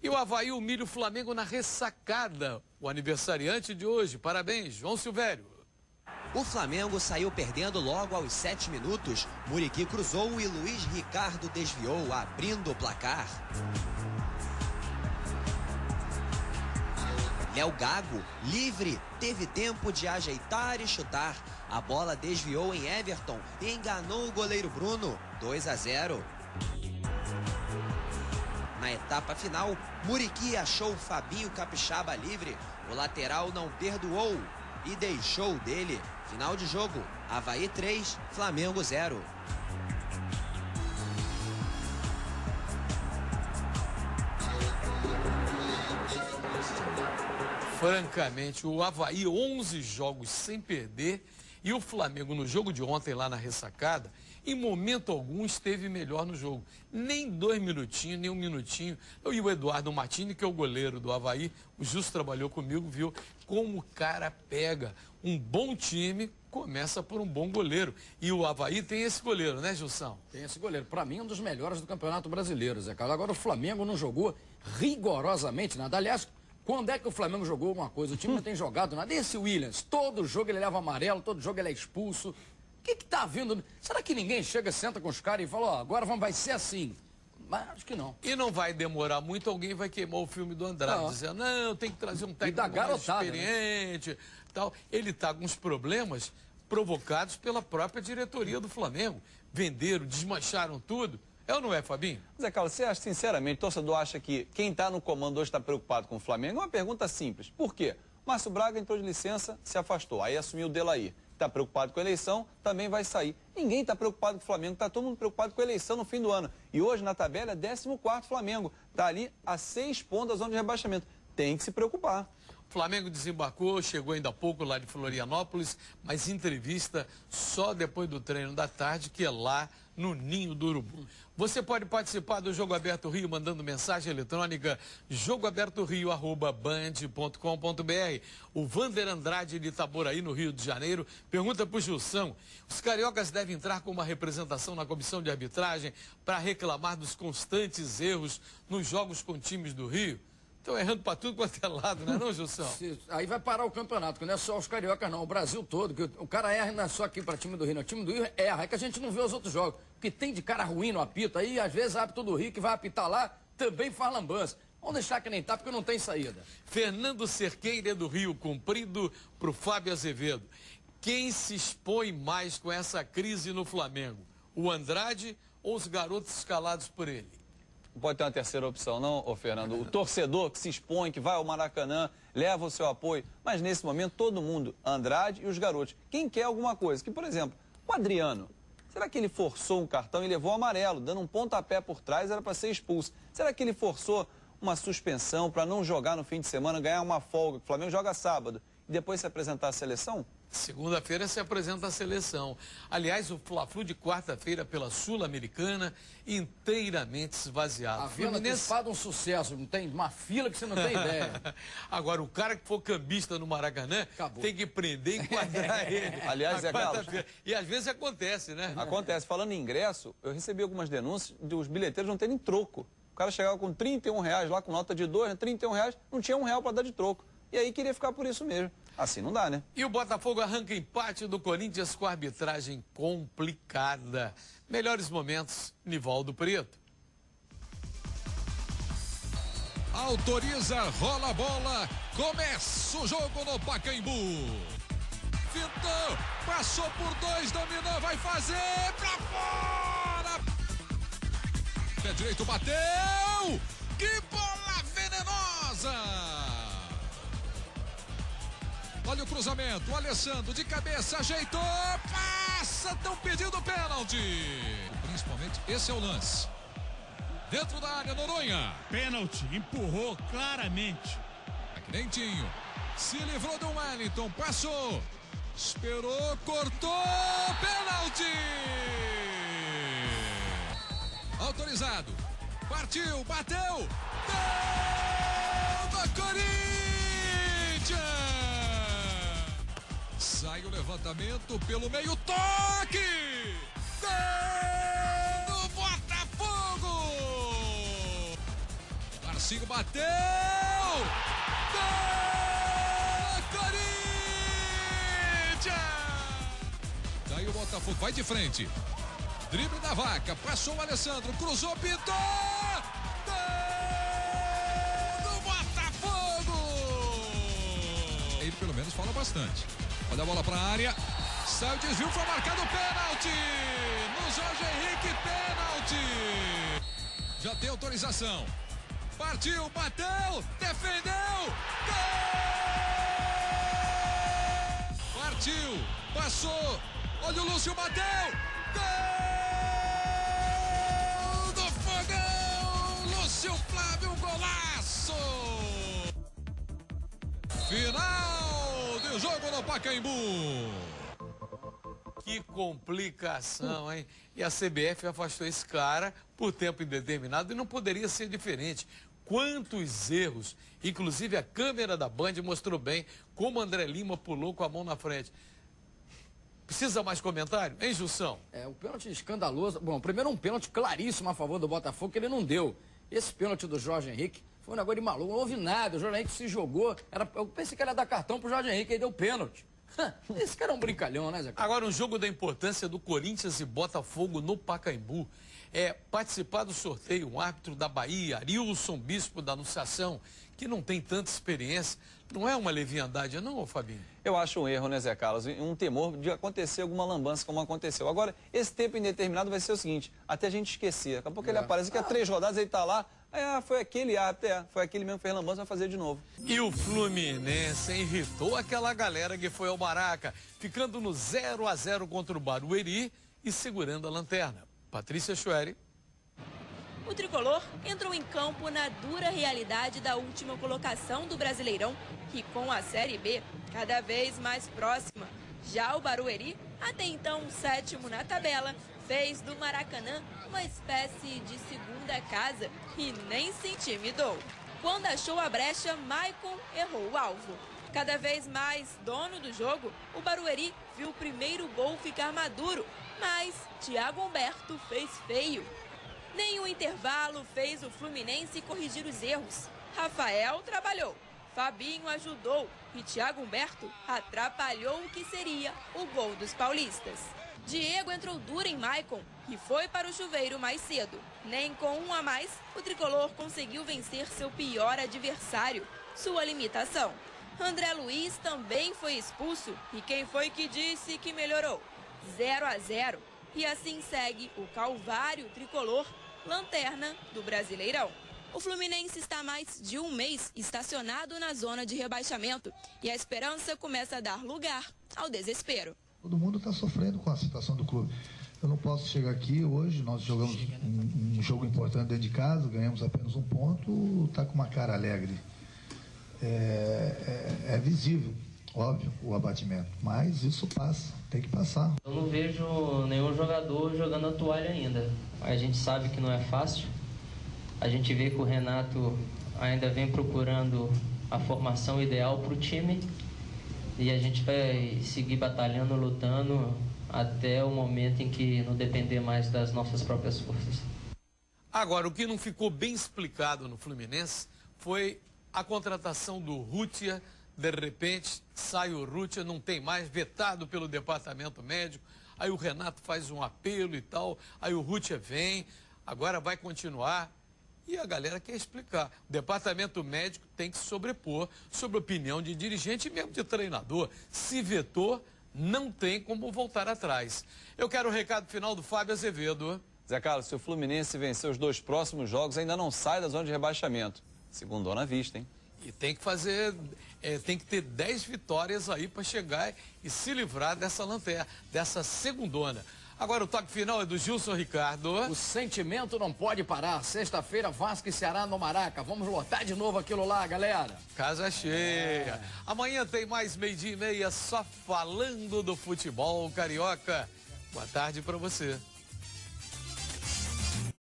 E o Avaí humilha o Flamengo na ressacada. O aniversariante de hoje. Parabéns, João Silvério. O Flamengo saiu perdendo logo aos 7 minutos. Muriqui cruzou e Luiz Ricardo desviou, abrindo o placar. Léo Gago, livre, teve tempo de ajeitar e chutar. A bola desviou em Everton e enganou o goleiro Bruno. 2-0. Na etapa final, Muriqui achou Fabinho Capixaba livre. O lateral não perdoou e deixou dele. Final de jogo, Avaí 3, Flamengo 0. Francamente, o Avaí 11 jogos sem perder e o Flamengo no jogo de ontem lá na ressacada, em momento algum esteve melhor no jogo. Nem 2 minutinhos, nem 1 minutinho. Eu e o Eduardo Martini, que é o goleiro do Avaí, o Justo trabalhou comigo, viu como o cara pega. Um bom time começa por um bom goleiro. E o Avaí tem esse goleiro, né, Gilson? Tem esse goleiro. Para mim, um dos melhores do Campeonato Brasileiro, Zé Carlos. Agora, o Flamengo não jogou rigorosamente nada. Aliás, quando é que o Flamengo jogou alguma coisa? O time não tem jogado nada. Esse Williams, todo jogo ele leva amarelo, todo jogo ele é expulso. O que tá vindo? Será que ninguém chega, senta com os caras e fala, ó, agora vai ser assim? Mas acho que não. E não vai demorar muito, alguém vai queimar o filme do Andrade, dizendo, não, tem que trazer um técnico mais experiente, né? Tal. Ele tá com uns problemas provocados pela própria diretoria do Flamengo. Venderam, desmancharam tudo. É ou não é, Fabinho? Zé Carlos, você acha, sinceramente, o torcedor acha que quem está no comando hoje está preocupado com o Flamengo? É uma pergunta simples. Por quê? Márcio Braga entrou de licença, se afastou. Aí assumiu o Delair. Está preocupado com a eleição, também vai sair. Ninguém está preocupado com o Flamengo, está todo mundo preocupado com a eleição no fim do ano. E hoje, na tabela, é 14º Flamengo. Está ali a 6 pontos da zona de rebaixamento. Tem que se preocupar. O Flamengo desembarcou, chegou ainda há pouco lá de Florianópolis, mas entrevista só depois do treino da tarde, que é lá no Ninho do Urubu. Você pode participar do Jogo Aberto Rio mandando mensagem eletrônica jogoabertorio@band.com.br. O Vander Andrade de Itaboraí, no Rio de Janeiro, pergunta para o Gilson: os cariocas devem entrar com uma representação na comissão de arbitragem para reclamar dos constantes erros nos jogos com times do Rio? Estão errando para tudo quanto é lado, não é não, Gilson? Aí vai parar o campeonato, que não é só os cariocas não, o Brasil todo, que o cara erra não é só aqui para time do Rio, não. O time do Rio erra, é que a gente não vê os outros jogos, porque tem de cara ruim no apito, aí às vezes o árbitro do Rio que vai apitar lá, também faz lambança. Vamos deixar que nem tá, porque não tem saída. Fernando Cerqueira do Rio Comprido para o Fábio Azevedo. Quem se expõe mais com essa crise no Flamengo? O Andrade ou os garotos escalados por ele? Não pode ter uma terceira opção, não, ô Fernando. O torcedor que se expõe, que vai ao Maracanã, leva o seu apoio. Mas nesse momento, todo mundo, Andrade e os garotos. Quem quer alguma coisa? Que, por exemplo, o Adriano. Será que ele forçou um cartão e levou o amarelo, dando um pontapé por trás, era para ser expulso? Será que ele forçou uma suspensão para não jogar no fim de semana, ganhar uma folga? O Flamengo joga sábado e depois se apresentar à seleção? Segunda-feira se apresenta a seleção. Aliás, o Fla-Flu de quarta-feira pela Sul-Americana inteiramente esvaziado. A Vila Fluminense... um sucesso, não tem uma fila que você não tem ideia. Agora, o cara que for cambista no Maracanã, acabou. Tem que prender e enquadrar ele. Aliás, é Carlos. E às vezes acontece, né? Acontece. Falando em ingresso, eu recebi algumas denúncias dos bilheteiros não terem troco. O cara chegava com R$31 lá, com nota de 2, R$31, não tinha R$1 para dar de troco. E aí queria ficar por isso mesmo. Assim não dá, né? E o Botafogo arranca empate do Corinthians com arbitragem complicada. Melhores momentos, Nivaldo Preto. Autoriza, rola a bola, começa o jogo no Pacaembu. Fintou, passou por 2, dominou, vai fazer pra fora. Pé direito, bateu. Que bola venenosa. Olha o cruzamento, o Alessandro de cabeça, ajeitou, passa, estão pedindo pênalti. Principalmente, esse é o lance. Dentro da área, Noronha. Pênalti, empurrou claramente. Aqui Dentinho, se livrou do Wellington, passou, esperou, cortou, pênalti. Autorizado, partiu, bateu, gol do Corinthians. Sai o levantamento pelo meio, toque! Gol do Botafogo! Marcinho bateu! Gol! Corinthians! Daí o Botafogo vai de frente. Drible da Vaca, passou o Alessandro, cruzou, pintou! Gol do Botafogo! Ele pelo menos fala bastante. Olha a bola para a área. Saiu o desvio, foi marcado o pênalti! No Jorge Henrique, pênalti! Já tem autorização. Partiu, bateu, defendeu! Gol! Partiu, passou. Olha o Lúcio, bateu! Gol do Fogão! Lúcio Flávio, golaço! Final do jogo no Pacaembu. Que complicação, hein? E a CBF afastou esse cara por tempo indeterminado e não poderia ser diferente. Quantos erros! Inclusive a câmera da Band mostrou bem como André Lima pulou com a mão na frente. Precisa mais comentário? Hein, Jussão? O pênalti escandaloso. Bom, primeiro um pênalti claríssimo a favor do Botafogo que ele não deu. Esse pênalti do Jorge Henrique foi um negócio de maluco, não houve nada. O Jorge Henrique se jogou. Eu pensei que ele ia dar cartão pro Jorge Henrique, aí deu pênalti. Esse cara é um brincalhão, né, Zé? Agora, um jogo da importância do Corinthians e Botafogo no Pacaembu é participar do sorteio um árbitro da Bahia, Arilson Bispo da Anunciação, que não tem tanta experiência. Não é uma leviandade, não, Fabinho? Eu acho um erro, né, Zé Carlos? Um temor de acontecer alguma lambança como aconteceu. Agora, esse tempo indeterminado vai ser o seguinte, até a gente esquecer. Daqui a pouco ele aparece, que há 3 rodadas ele tá lá. Foi aquele árbitro, foi aquele mesmo que fez lambança, vai fazer de novo. E o Fluminense irritou aquela galera que foi ao Maraca, ficando no 0-0 contra o Barueri e segurando a lanterna. Patrícia Chueri. O tricolor entrou em campo na dura realidade da última colocação do Brasileirão e com a Série B cada vez mais próxima. Já o Barueri, até então o 7º na tabela, fez do Maracanã uma espécie de segunda casa e nem se intimidou. Quando achou a brecha, Maicon errou o alvo. Cada vez mais dono do jogo, o Barueri viu o primeiro gol ficar maduro, mas Thiago Humberto fez feio. Nem o intervalo fez o Fluminense corrigir os erros. Rafael trabalhou, Fabinho ajudou e Thiago Humberto atrapalhou o que seria o gol dos paulistas. Diego entrou duro em Maicon e foi para o chuveiro mais cedo. Nem com um a mais, o tricolor conseguiu vencer seu pior adversário, sua limitação. André Luiz também foi expulso e quem foi que disse que melhorou? 0-0. E assim segue o calvário tricolor, lanterna do Brasileirão. O Fluminense está há mais de um mês estacionado na zona de rebaixamento e a esperança começa a dar lugar ao desespero. Todo mundo está sofrendo com a situação do clube. Eu não posso chegar aqui hoje, nós jogamos um jogo importante dentro de casa, ganhamos apenas 1 ponto, está com uma cara alegre. É visível, óbvio, o abatimento, mas isso passa, tem que passar. Eu não vejo nenhum jogador jogando a toalha ainda. A gente sabe que não é fácil. A gente vê que o Renato ainda vem procurando a formação ideal para o time. E a gente vai seguir batalhando, lutando até o momento em que não depender mais das nossas próprias forças. Agora, o que não ficou bem explicado no Fluminense foi a contratação do Rútia. De repente, sai o Rútia, não tem mais, vetado pelo departamento médico. Aí o Renato faz um apelo e tal, aí o Rútia vem, agora vai continuar. E a galera quer explicar. O departamento médico tem que se sobrepor sobre a opinião de dirigente e mesmo de treinador. Se vetou, não tem como voltar atrás. Eu quero o recado final do Fábio Azevedo. Zé Carlos, se o Fluminense vencer os 2 próximos jogos, ainda não sai da zona de rebaixamento. Segundou na vista, hein? E tem que fazer, tem que ter 10 vitórias aí para chegar e se livrar dessa lanterna, dessa segundona. Agora o toque final é do Gilson Ricardo. O sentimento não pode parar. Sexta-feira, Vasco e Ceará no Maraca. Vamos lotar de novo aquilo lá, galera. Casa cheia. Amanhã tem mais 12:30 só falando do futebol carioca. Boa tarde para você.